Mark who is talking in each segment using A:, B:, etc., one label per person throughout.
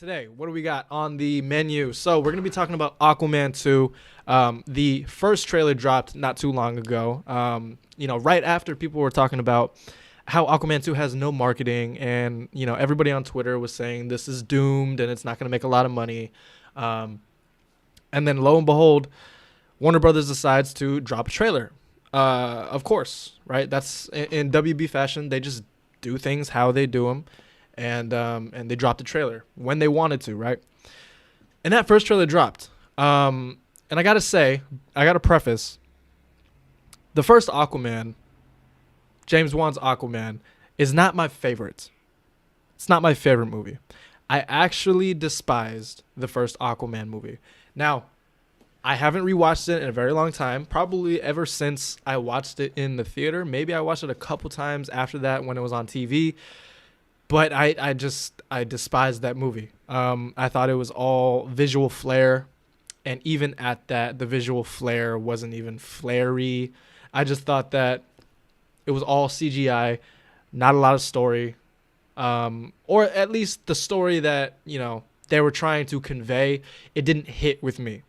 A: Today, what do we got on the menu? So we're going to be talking about Aquaman 2. The first trailer dropped not too long ago. Right after people were talking about how Aquaman 2 has no marketing, and everybody on Twitter was saying this is doomed and it's not going to make a lot of money. And then lo and behold, Warner Brothers decides to drop a trailer. Of course, right? That's in WB fashion. They just do things how they do them. And they dropped the trailer when they wanted to, right? And that first trailer dropped. And I got to preface, the first Aquaman, James Wan's Aquaman, is not my favorite. It's not my favorite movie. I actually despised the first Aquaman movie. Now, I haven't rewatched it in a very long time, probably ever since I watched it in the theater. Maybe I watched it a couple times after that when it was on TV. But I despised that movie. I thought it was all visual flair. And even at that, the visual flair wasn't even flary. I just thought that it was all CGI, not a lot of story. Or at least the story that, they were trying to convey, it didn't hit with me,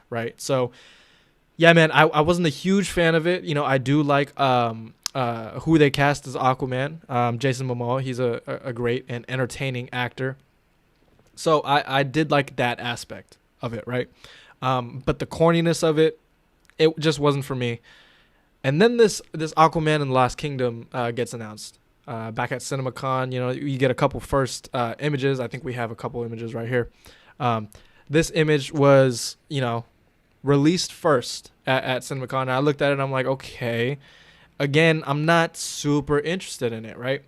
A: right? So, yeah, man, I wasn't a huge fan of it. I do like who they cast as Aquaman, Jason Momoa. He's a great and entertaining actor. So I did like that aspect of it, right? But the corniness of it just wasn't for me. And then this Aquaman and the Lost Kingdom gets announced back at CinemaCon. You get a couple first images. I think we have a couple images right here. This image was, released first at CinemaCon. And I looked at it and I'm like, okay. Again, I'm not super interested in it, right?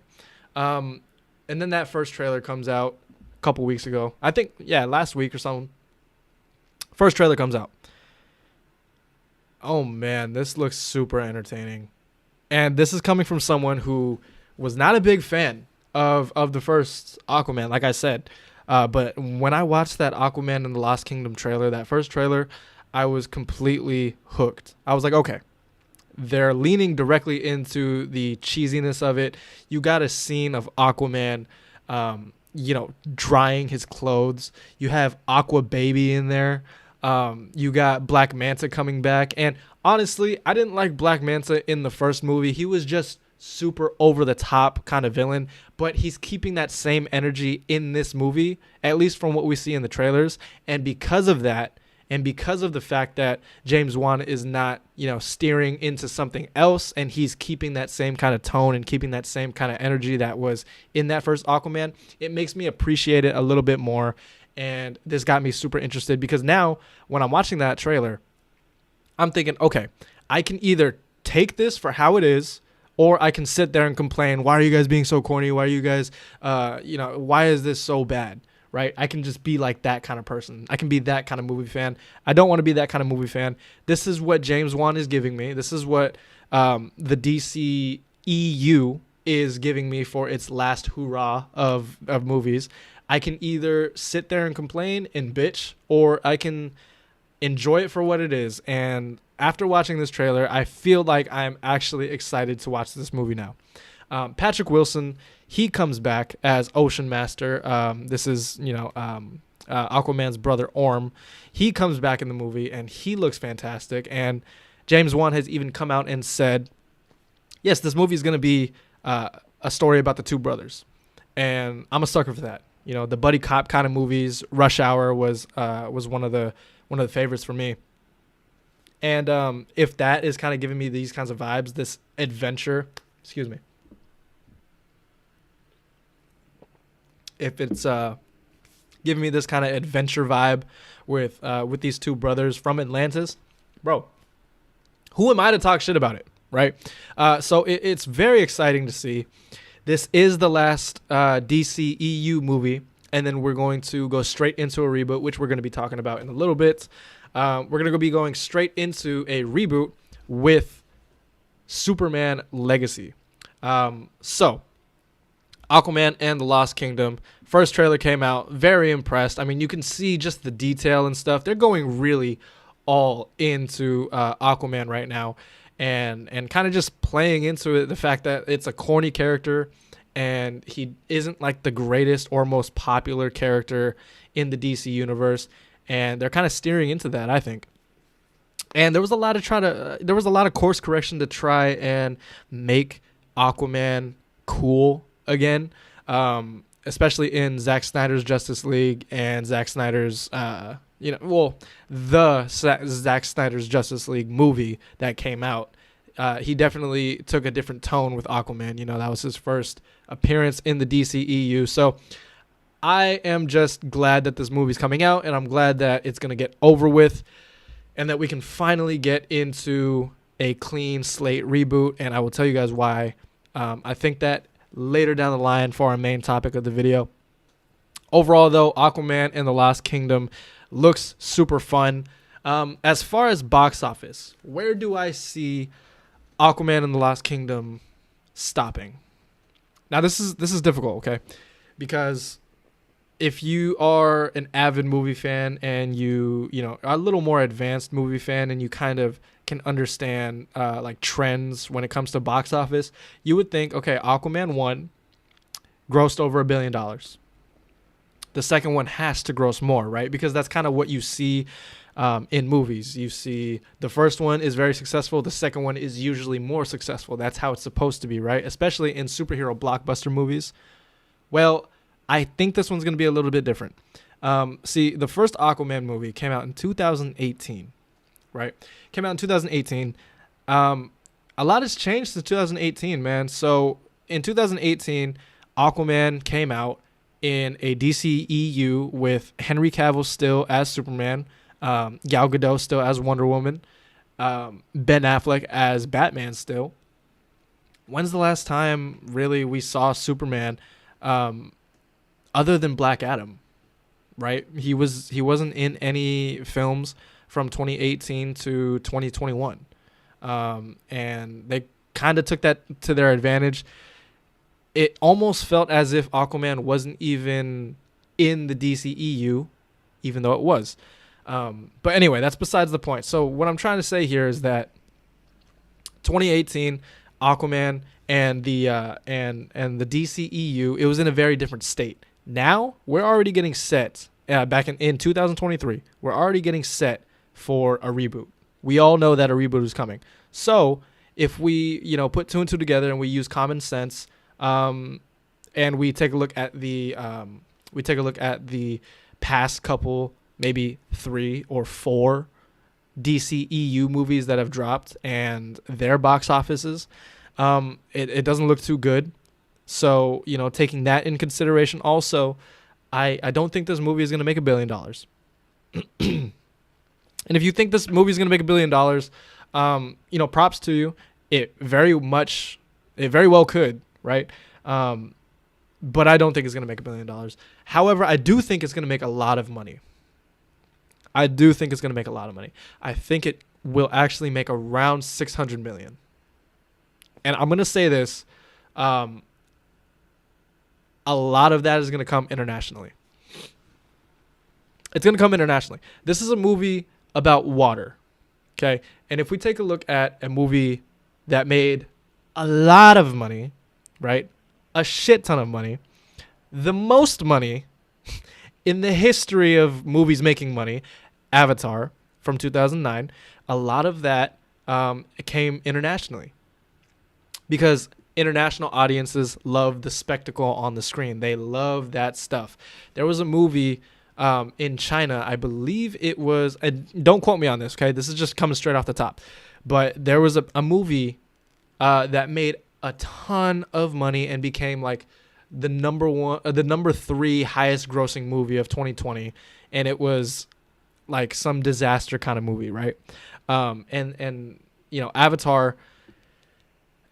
A: And then that first trailer comes out a couple weeks ago. I think, last week or something. First trailer comes out. Oh, man, this looks super entertaining. And this is coming from someone who was not a big fan of the first Aquaman, like I said. But when I watched that Aquaman and the Lost Kingdom trailer, that first trailer, I was completely hooked. I was like, okay. They're leaning directly into the cheesiness of it. You got a scene of Aquaman, drying his clothes. You have Aqua Baby in there. You got Black Manta coming back. And honestly, I didn't like Black Manta in the first movie. He was just super over the top kind of villain. But he's keeping that same energy in this movie, at least from what we see in the trailers. And because of that, and because of the fact that James Wan is not, steering into something else, and he's keeping that same kind of tone and keeping that same kind of energy that was in that first Aquaman, it makes me appreciate it a little bit more. And this got me super interested because now when I'm watching that trailer, I'm thinking, okay, I can either take this for how it is, or I can sit there and complain, why are you guys being so corny? Why are you guys, why is this so bad? Right? I can just be like that kind of person. I can be that kind of movie fan. I don't want to be that kind of movie fan. This is what James Wan is giving me. This is what the DC EU is giving me for its last hurrah of movies. I can either sit there and complain and bitch, or I can enjoy it for what it is. And after watching this trailer, I feel like I'm actually excited to watch this movie now. Patrick Wilson, he comes back as Ocean Master. This is, Aquaman's brother Orm. He comes back in the movie, and he looks fantastic. And James Wan has even come out and said, yes, this movie is going to be a story about the two brothers. And I'm a sucker for that. The buddy cop kind of movies. Rush Hour was one of the favorites for me. And if that is kind of giving me these kinds of vibes, this adventure, excuse me. If it's giving me this kind of adventure vibe with these two brothers from Atlantis, bro, who am I to talk shit about it, right? So it's very exciting to see. This is the last DC EU movie, and then we're going to go straight into a reboot, which we're going to be talking about in a little bit. We're going to be going straight into a reboot with Superman Legacy. So Aquaman and the Lost Kingdom. First trailer came out. Very impressed. I mean, you can see just the detail and stuff. They're going really all into Aquaman right now, and kind of just playing into it, the fact that it's a corny character and he isn't like the greatest or most popular character in the DC universe, and they're kind of steering into that, I think. And there was a lot of course correction to try and make Aquaman cool again, especially in Zack Snyder's Justice League and Zack Snyder's, Zack Snyder's Justice League movie that came out. He definitely took a different tone with Aquaman. You know, that was his first appearance in the DCEU. So I am just glad that this movie's coming out, and I'm glad that it's going to get over with and that we can finally get into a clean slate reboot. And I will tell you guys why. I think that later down the line for our main topic of the video. Overall, though, Aquaman and the Lost Kingdom looks super fun. As far as box office, where do I see Aquaman and the Lost Kingdom stopping? Now, this is difficult, okay? Because if you are an avid movie fan and you are a little more advanced movie fan and you kind of can understand like trends when it comes to box office, you would think, okay, Aquaman 1 grossed over $1 billion. The second one has to gross more, right? Because that's kind of what you see in movies. You see the first one is very successful. The second one is usually more successful. That's how it's supposed to be, right? Especially in superhero blockbuster movies. Well, I think this one's going to be a little bit different. See, the first Aquaman movie came out in 2018, right? Came out in 2018. A lot has changed since 2018, man. So in 2018, Aquaman came out in a DCEU with Henry Cavill still as Superman, Gal Gadot still as Wonder Woman, Ben Affleck as Batman still. When's the last time really we saw Superman other than Black Adam, right? He wasn't in any films from 2018 to 2021. And they kind of took that to their advantage. It almost felt as if Aquaman wasn't even in the DCEU, even though it was. But anyway, that's besides the point. So what I'm trying to say here is that 2018 Aquaman and the DCEU, it was in a very different state. Now we're already getting set. Back in 2023, we're already getting set for a reboot. We all know that a reboot is coming. So if we put two and two together and we use common sense, and we take a look at the past couple, maybe 3 or 4 DCEU movies that have dropped and their box offices, it doesn't look too good. So, taking that in consideration also, I don't think this movie is going to make $1 billion. And if you think this movie is going to make $1 billion, props to you. It very well could, right? But I don't think it's going to make $1 billion. However, I do think it's going to make a lot of money. I think it will actually make around $600 million. And I'm going to say this, a lot of that is going to come internationally. It's going to come internationally. This is a movie about water, okay? And if we take a look at a movie that made a lot of money, right? A shit ton of money. The most money in the history of movies making money, Avatar from 2009, a lot of that came internationally. Because international audiences love the spectacle on the screen. They love that stuff. There was a movie in China, I believe it was, don't quote me on this, okay? This is just coming straight off the top. But there was a movie that made a ton of money and became like the number 3 highest grossing movie of 2020. And it was like some disaster kind of movie, right? And Avatar,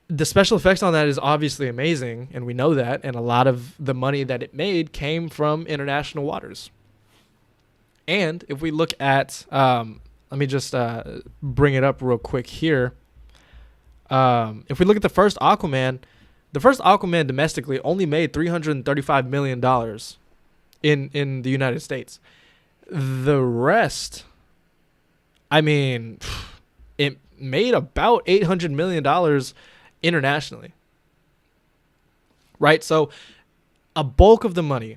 A: the special effects on that is obviously amazing, and we know that, and a lot of the money that it made came from international waters. And if we look at, let me just bring it up real quick here. If we look at the first Aquaman domestically only made $335 million in the United States. The rest, I mean, it made about $800 million internationally. right? So a bulk of the money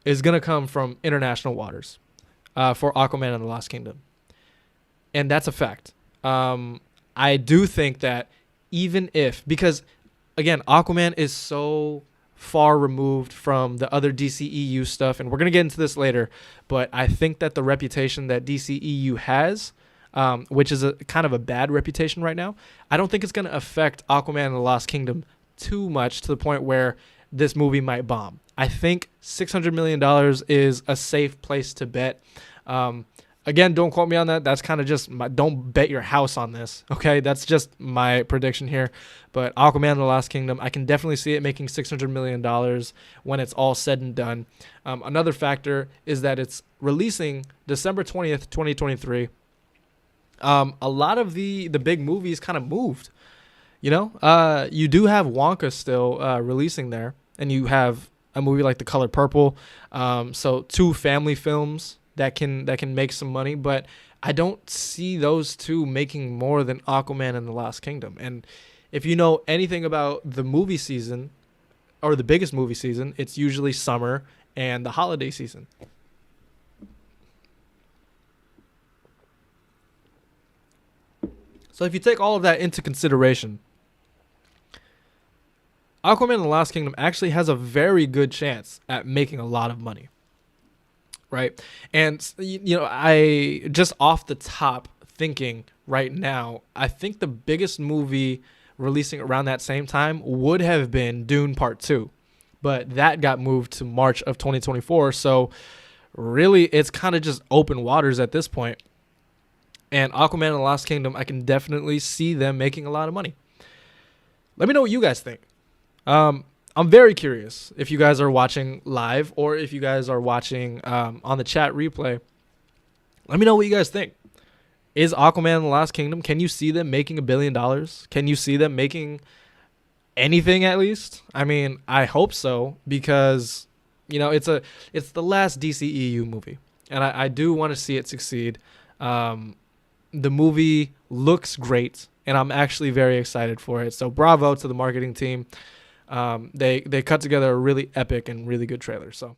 A: is going to come from international waters for Aquaman and the Lost Kingdom. And that's a fact. I do think that even if, because again, Aquaman is so far removed from the other DCEU stuff, and we're going to get into this later, but I think that the reputation that DCEU has, which is a kind of a bad reputation right now, I don't think it's going to affect Aquaman and the Lost Kingdom too much to the point where this movie might bomb. I think $600 million is a safe place to bet. Again, don't quote me on that. That's kind of just don't bet your house on this. Okay, that's just my prediction here. But Aquaman and the Lost Kingdom, I can definitely see it making $600 million when it's all said and done. Another factor is that it's releasing December 20th, 2023. A lot of the big movies kind of moved. You know, you do have Wonka still releasing there, and you have a movie like The Color Purple. So 2 family films that can make some money, but I don't see those 2 making more than Aquaman and the Lost Kingdom. And if you know anything about the movie season, or the biggest movie season, it's usually summer and the holiday season. So if you take all of that into consideration, Aquaman and the Lost Kingdom actually has a very good chance at making a lot of money. Right. And, you know, I just off the top thinking right now, I think the biggest movie releasing around that same time would have been Dune Part 2. But that got moved to March of 2024. So really, it's kind of just open waters at this point. And Aquaman and the Lost Kingdom, I can definitely see them making a lot of money. Let me know what you guys think. I'm very curious if you guys are watching live or if you guys are watching on the chat replay. Let me know what you guys think. Is Aquaman and the Lost Kingdom, can you see them making $1 billion? Can you see them making anything at least? I mean, I hope so, because, you know, it's the last DCEU movie, and I do want to see it succeed. The movie looks great, and I'm actually very excited for it. So bravo to the marketing team. They cut together a really epic and really good trailer. So